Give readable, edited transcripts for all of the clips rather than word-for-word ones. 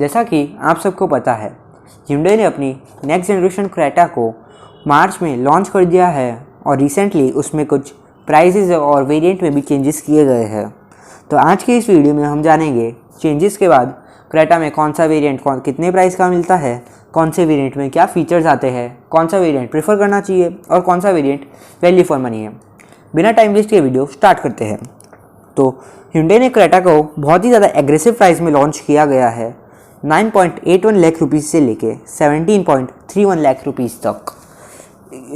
जैसा कि आप सबको पता है, Hyundai ने अपनी नेक्स्ट जनरेशन क्रेटा को मार्च में लॉन्च कर दिया है और रिसेंटली उसमें कुछ प्राइसेस और वेरिएंट में भी चेंजेस किए गए हैं। तो आज की इस वीडियो में हम जानेंगे चेंजेस के बाद क्रेटा में कौन सा वेरिएंट कितने प्राइस का मिलता है, कौन से वेरिएंट में क्या फीचर्स आते हैं, कौन सा वेरिएंट प्रेफर करना चाहिए और कौन सा वेरिएंट वैल्यू फॉर मनी है। बिना टाइम वेस्ट के वीडियो स्टार्ट करते हैं। तो Hyundai ने क्रेटा को बहुत ही ज़्यादा एग्रेसिव प्राइस में लॉन्च किया गया है, 9.81 लाख रुपीज़ से लेके 17.31 लाख रुपीज़ तक।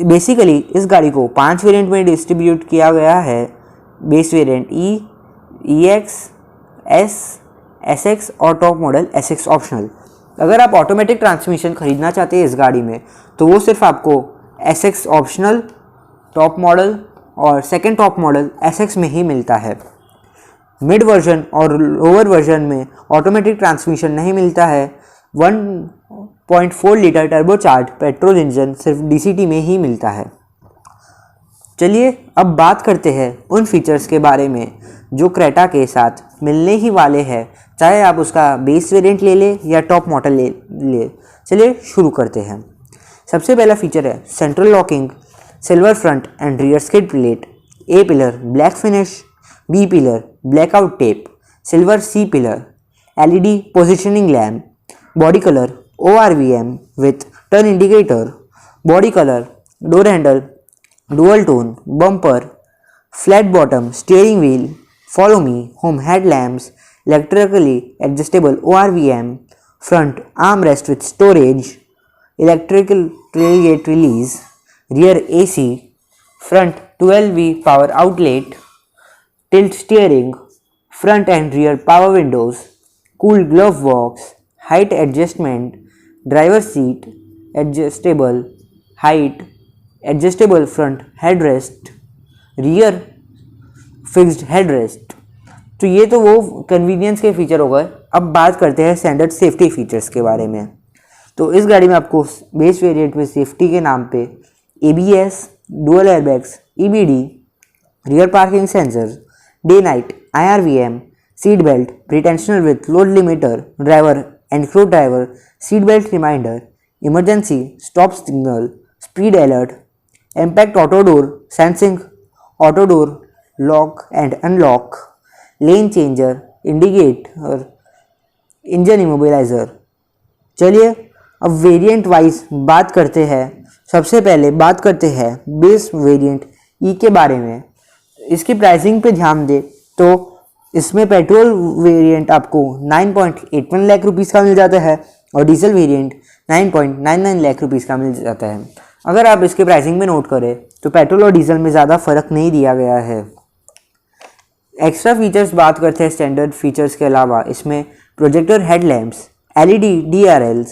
बेसिकली इस गाड़ी को 5 वेरिएंट में डिस्ट्रीब्यूट किया गया है। बेस वेरिएंट ई, EX, S, SX और टॉप मॉडल SX ऑप्शनल। अगर आप ऑटोमेटिक ट्रांसमिशन खरीदना चाहते हैं इस गाड़ी में तो वो सिर्फ आपको SX ऑप्शनल, टॉप मॉडल और सेकंड टॉप मॉडल SX में ही मिलता है। मिड वर्जन और लोअर वर्जन में ऑटोमेटिक ट्रांसमिशन नहीं मिलता है। 1.4 लीटर टर्बोचार्ज पेट्रोल इंजन सिर्फ DCT में ही मिलता है। चलिए अब बात करते हैं उन फीचर्स के बारे में जो क्रेटा के साथ मिलने ही वाले हैं, चाहे आप उसका बेस वेरिएंट ले ले या टॉप मॉडल ले। चलिए शुरू करते हैं। सबसे पहला फीचर है central locking, silver front end rear skid plate, A pillar black finish, B pillar blackout tape, silver C pillar, LED positioning lamp, body colour ORVM with turn indicator, body colour, door handle, dual tone, bumper, flat bottom, steering wheel, follow me, home headlamps, electrically adjustable ORVM, front arm rest with storage, electrical tailgate release, rear AC, front 12V power outlet, tilt steering, front and rear power windows, cool glove box, height adjustment, driver seat, adjustable height, adjustable front headrest, rear fixed headrest। तो ये तो वो convenience के feature हो गए। अब बात करते हैं स्टैंडर्ड सेफ्टी फीचर्स के बारे में। तो इस गाड़ी में आपको बेस वेरिएंट में सेफ्टी के नाम पे ABS, dual airbags, EBD, rear parking sensor, day night IRVM, seat belt, pretensioner with load limiter, driver and co driver, seat belt reminder, emergency stop signal, speed alert, impact auto door sensing, auto door lock and unlock, lane changer, indicator, engine immobiliser. चलिए अब variant wise बात करते हैं। सबसे पहले बात करते हैं बेस वेरिएंट ई के बारे में। इसकी प्राइसिंग पे ध्यान दें तो इसमें पेट्रोल वेरिएंट आपको 9.81 लाख रुपीज़ का मिल जाता है और डीजल वेरिएंट 9.99 लाख रुपीज़ का मिल जाता है। अगर आप इसके प्राइसिंग में नोट करें तो पेट्रोल और डीजल में ज़्यादा फ़र्क नहीं दिया गया है। एक्स्ट्रा फीचर्स बात करते हैं स्टैंडर्ड फीचर्स के अलावा इसमें projector headlamps, LED DRLs,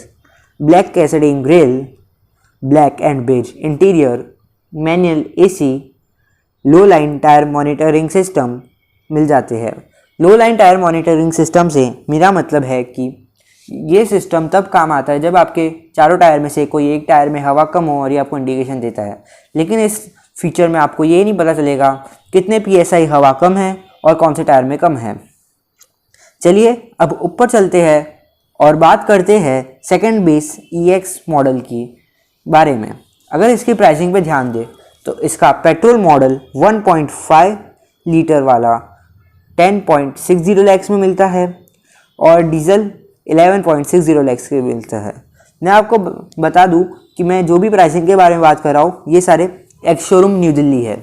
black cascading grille, black and beige interior, manual AC, low line tyre monitoring system मिल जाते हैं। Low line tyre monitoring system से मेरा मतलब है कि ये सिस्टम तब काम आता है जब आपके चारों टायर में से कोई एक टायर में हवा कम हो और ये आपको इंडिकेशन देता है। लेकिन इस फीचर में आपको ये नहीं पता चलेगा कितने PSI हवा कम है और कौन से टायर में कम है। चलिए अब ऊपर चलते हैं और बात करते हैं सेकंड बेस EX मॉडल की बारे में। अगर इसकी प्राइसिंग पे ध्यान दें तो इसका पेट्रोल मॉडल 1.5 लीटर वाला 10.60 लैक्स में मिलता है और डीजल 11.60 लैक्स के मिलता है। मैं आपको बता दूं कि मैं जो भी प्राइसिंग के बारे में बात कर रहा हूँ ये सारे एक्स शोरूम न्यू दिल्ली है।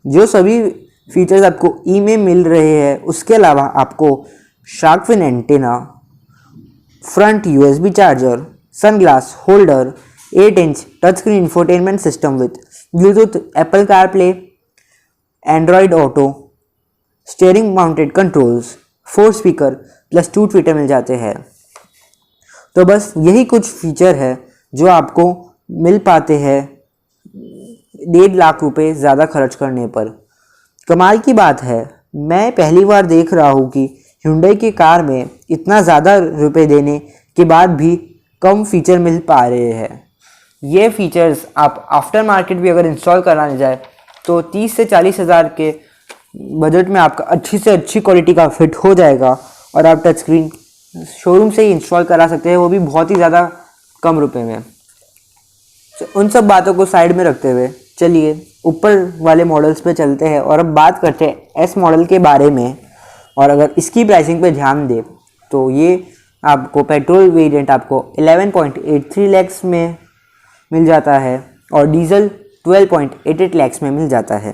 जो सभी फीचर्स आपको ई में मिल रहे हैं उसके अलावा आपको shark fin antenna, front USB charger, sunglass holder, 8 inch touch screen infotainment system with Bluetooth, Apple CarPlay, Android auto, steering mounted controls, 4 speaker plus 2 tweeter मिल जाते हैं। तो बस यही कुछ फीचर है जो आपको मिल पाते हैं 1.5 लाख रुपए ज़्यादा खर्च करने पर। कमाल की बात है, मैं पहली बार देख रहा हूँ कि Hyundai की कार में इतना ज़्यादा रुपए देने के बाद भी कम फीचर मिल पा रहे हैं। ये फीचर्स आप आफ्टर मार्केट भी अगर इंस्टॉल कराने जाए तो 30 से 40 हज़ार के बजट में आपका अच्छी से अच्छी क्वालिटी का फिट हो जाएगा और आप टच स्क्रीन शोरूम से ही इंस्टॉल करा सकते हैं, वो भी बहुत ही ज़्यादा कम रुपए में। उन सब बातों को साइड में रखते हुए चलिए ऊपर वाले मॉडल्स पे चलते हैं और अब बात करते हैं एस मॉडल के बारे में। और अगर इसकी प्राइसिंग पे ध्यान दें तो ये आपको पेट्रोल वेरिएंट आपको 11.83 लैक्स में मिल जाता है और डीजल 12.88 लैक्स में मिल जाता है।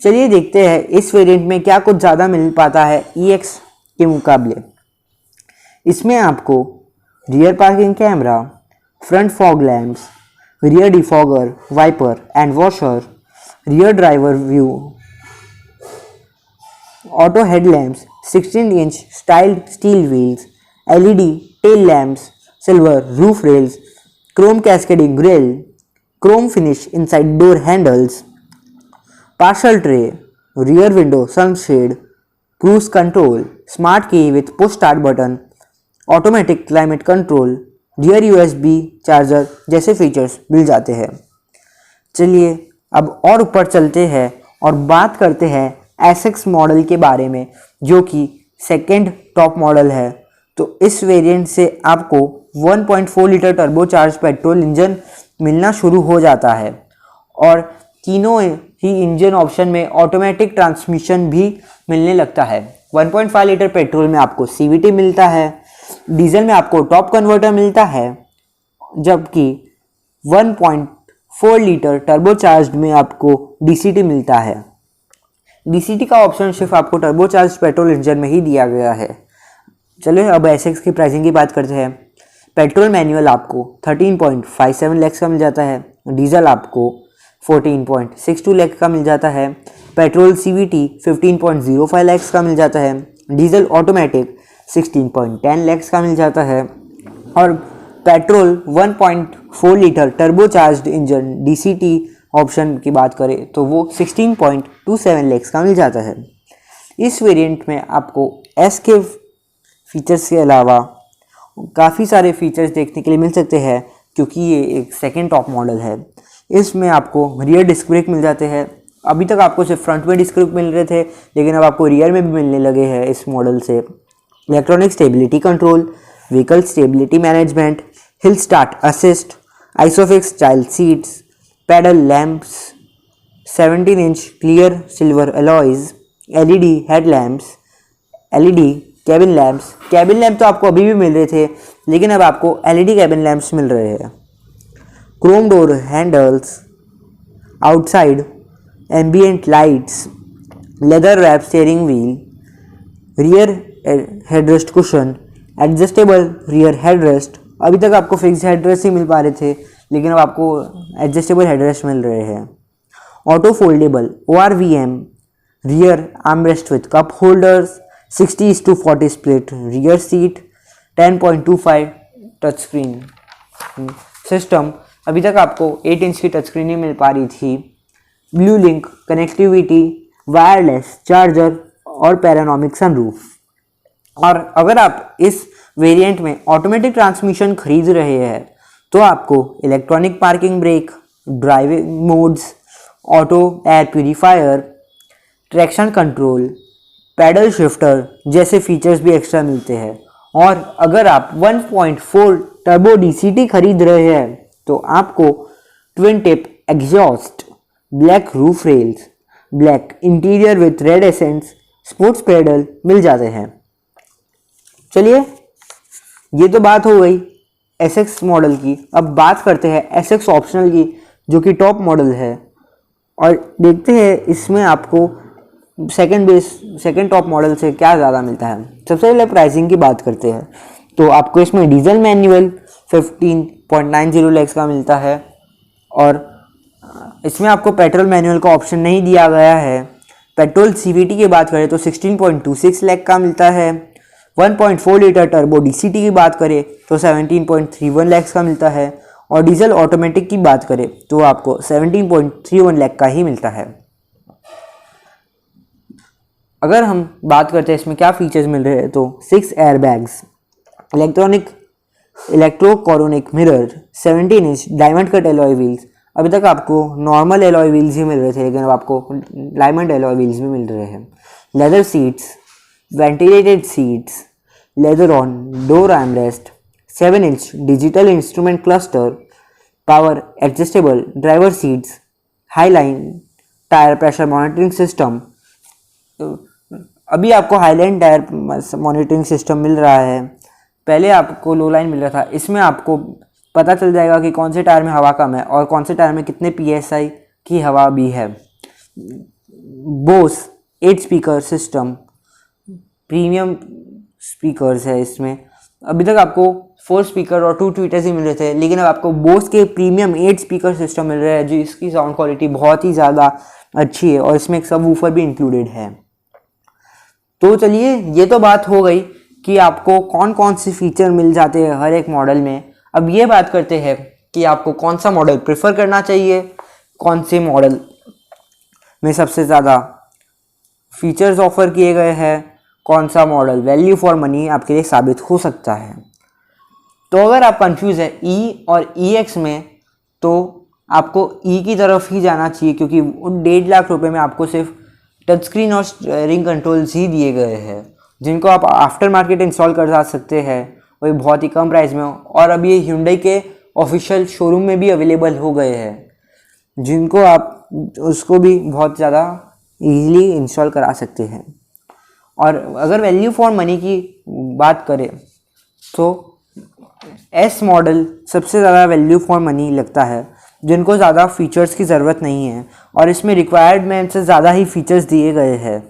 चलिए देखते हैं इस वेरिएंट में क्या कुछ ज़्यादा मिल पाता है EX के मुकाबले। इसमें आपको rear parking camera, front fog lamps, rear defogger, wiper and washer, rear driver view, auto headlamps, 16 inch styled steel wheels, LED tail lamps, silver roof rails, chrome cascading grille, chrome finish inside door handles, parcel tray, rear window sunshade, cruise control, smart key with push start button, automatic climate control, rear USB charger जैसे features मिल जाते हैं। चलिए अब और ऊपर चलते हैं और बात करते हैं SX मॉडल के बारे में, जो कि सेकंड टॉप मॉडल है। तो इस वेरिएंट से आपको 1.4 लीटर टर्बोचार्ज पेट्रोल इंजन मिलना शुरू हो जाता है और तीनों ही इंजन ऑप्शन में ऑटोमेटिक ट्रांसमिशन भी मिलने लगता है। 1.5 लीटर पेट्रोल में आपको CVT मिलता है, डीजल में आपको टॉप कन्वर्टर मिलता है, जबकि 1.4 लीटर टर्बोचार्ज में आपको DCT मिलता है। DCT का ऑप्शन सिर्फ आपको टर्बोचार्ज पेट्रोल इंजन में ही दिया गया है। चलिए अब SX की प्राइसिंग की बात करते हैं। पेट्रोल मैनुअल आपको 13.57 लाख का मिल जाता है, डीजल आपको 14.62 लाख का मिल जाता है, पेट्रोल CVT 15.05 लाख का मिल जाता है, डीजल ऑटोमेटिक 16.10 लाख का मिल जाता है और petrol 1.4 litre turbocharged engine DCT option की बात करें तो वो 16.27 लाख का मिल जाता है। इस वेरिएंट में आपको S के फीचर्स के अलावा काफ़ी सारे फीचर्स देखने के लिए मिल सकते हैं, क्योंकि ये एक सेकेंड टॉप मॉडल है। इसमें आपको रियर डिस्क ब्रेक मिल जाते हैं। अभी तक आपको सिर्फ फ्रंट में डिस्क ब्रेक मिल रहे थे, लेकिन अब आपको रियर में भी मिलने लगे हैं इस मॉडल से। Electronic stability control, vehicle stability management, hill start assist, Isofix child seats, puddle lamps, 17 inch clear silver alloys, LED headlamps, LED cabin lamps. Cabin lamp तो आपको अभी भी मिल रहे थे, लेकिन अब आपको LED कैबिन लैम्प्स मिल रहे हैं। Chrome door handles, outside ambient lights, leather wrap steering wheel, rear headrest cushion, adjustable rear headrest. अभी तक आपको फिक्स हेडरेस्ट ही मिल पा रहे थे, लेकिन अब आपको एडजस्टेबल हेडरेस्ट मिल रहे हैं। Auto foldable ORVM rear armrest with cup holders, 60:40 split rear seat, 10.25 touch screen system. अभी तक आपको 8 इंच की टच स्क्रीन ही मिल पा रही थी। Blue link connectivity, wireless charger और पैरानोमिक सनरूफ। और अगर आप इस वेरिएंट में ऑटोमेटिक ट्रांसमिशन खरीद रहे हैं तो आपको electronic parking brake, driving modes, auto air purifier, traction control, pedal shifter जैसे फीचर्स भी एक्स्ट्रा मिलते हैं। और अगर आप 1.4 टर्बो DCT खरीद रहे हैं तो आपको twin tip exhaust, black roof rails, black interior with red accents, sports pedal मिल जाते हैं। चलिए ये तो बात हो गई SX मॉडल की। अब बात करते हैं SX ऑप्शनल की, जो कि टॉप मॉडल है, और देखते हैं इसमें आपको सेकंड टॉप मॉडल से क्या ज़्यादा मिलता है। सबसे पहले प्राइसिंग की बात करते हैं तो आपको इसमें डीजल मैनुअल 15.90 लाख का मिलता है और इसमें आपको पेट्रोल मैनुअल का ऑप्शन नहीं दिया गया है। पेट्रोल CVT की बात करें तो 16.26 लाख का मिलता है। 1.4 लीटर टर्बो DCT की बात करें तो 17.31 लाख का मिलता है और डीजल ऑटोमेटिक की बात करें तो आपको 17.31 लाख का ही मिलता है। अगर हम बात करते हैं इसमें क्या फीचर्स मिल रहे हैं तो 6 airbags, electrochromic mirror, 17 inch diamond cut alloy wheels. अभी तक आपको नॉर्मल एलॉय व्हील्स ही मिल रहे थे, लेकिन अब आपको डायमंड एलॉय व्हील्स भी मिल रहे हैं। Leather seats, ventilated seats, leather on door armrest, 7-inch digital instrument cluster, power adjustable driver seats, highline tyre pressure monitoring system. अभी आपको हाईलाइन टायर मॉनिटरिंग सिस्टम मिल रहा है, पहले आपको लो लाइन मिल रहा था। इसमें आपको पता चल जाएगा कि कौन से टायर में हवा कम है और कौन से टायर में कितने PSI की हवा भी है। Bose 8 speaker system, premium speakers है इसमें। अभी तक आपको 4 स्पीकर और 2 ट्वीटर्स ही मिल रहे थे, लेकिन अब आपको बोस के प्रीमियम 8 स्पीकर सिस्टम मिल रहा है, जो इसकी साउंड क्वालिटी बहुत ही ज़्यादा अच्छी है और इसमें एक सब वूफर भी इंक्लूडेड है। तो चलिए, ये तो बात हो गई कि आपको कौन कौन से फीचर मिल जाते हैं हर एक मॉडल में। अब ये बात करते हैं कि आपको कौन सा मॉडल प्रेफर करना चाहिए, कौन से मॉडल में सबसे ज़्यादा फीचर्स ऑफर किए गए हैं, कौन सा मॉडल वैल्यू फॉर मनी आपके लिए साबित हो सकता है। तो अगर आप कंफ्यूज है ई और EX में, तो आपको ई की तरफ ही जाना चाहिए, क्योंकि उन 1.5 लाख रुपए में आपको सिर्फ टच स्क्रीन और स्टीयरिंग कंट्रोल्स ही दिए गए हैं, जिनको आप आफ्टर मार्केट इंस्टॉल कर सकते हैं, वही बहुत ही कम प्राइस में। और अभी ये Hyundai के ऑफिशियल शोरूम में भी अवेलेबल हो गए हैं, जिनको आप उसको भी बहुत ज़्यादा इजीली इंस्टॉल करा सकते हैं। और अगर वैल्यू फॉर मनी की बात करें तो S मॉडल सबसे ज़्यादा वैल्यू फॉर मनी लगता है, जिनको ज़्यादा फीचर्स की ज़रूरत नहीं है और इसमें रिक्वायरमेंट से ज़्यादा ही फीचर्स दिए गए हैं।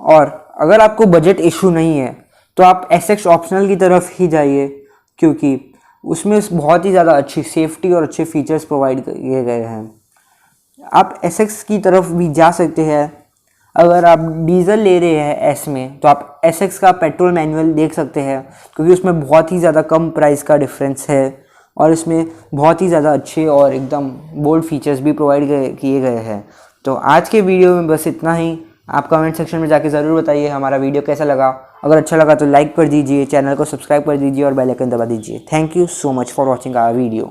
और अगर आपको बजट इशू नहीं है तो आप SX ऑप्शनल की तरफ ही जाइए, क्योंकि उसमें बहुत ही ज़्यादा अच्छी सेफ्टी और अच्छे फीचर्स प्रोवाइड किए गए हैं। आप SX की तरफ भी जा सकते हैं। अगर आप डीजल ले रहे हैं S में, तो आप SX का पेट्रोल मैनुअल देख सकते हैं, क्योंकि उसमें बहुत ही ज़्यादा कम प्राइस का डिफरेंस है और इसमें बहुत ही ज़्यादा अच्छे और एकदम बोल्ड फीचर्स भी प्रोवाइड किए गए हैं। तो आज के वीडियो में बस इतना ही। आप कमेंट सेक्शन में जाके ज़रूर बताइए हमारा वीडियो कैसा लगा। अगर अच्छा लगा तो लाइक कर दीजिए, चैनल को सब्सक्राइब कर दीजिए और बेल आइकन दबा दीजिए। Thank you so much for watching our video.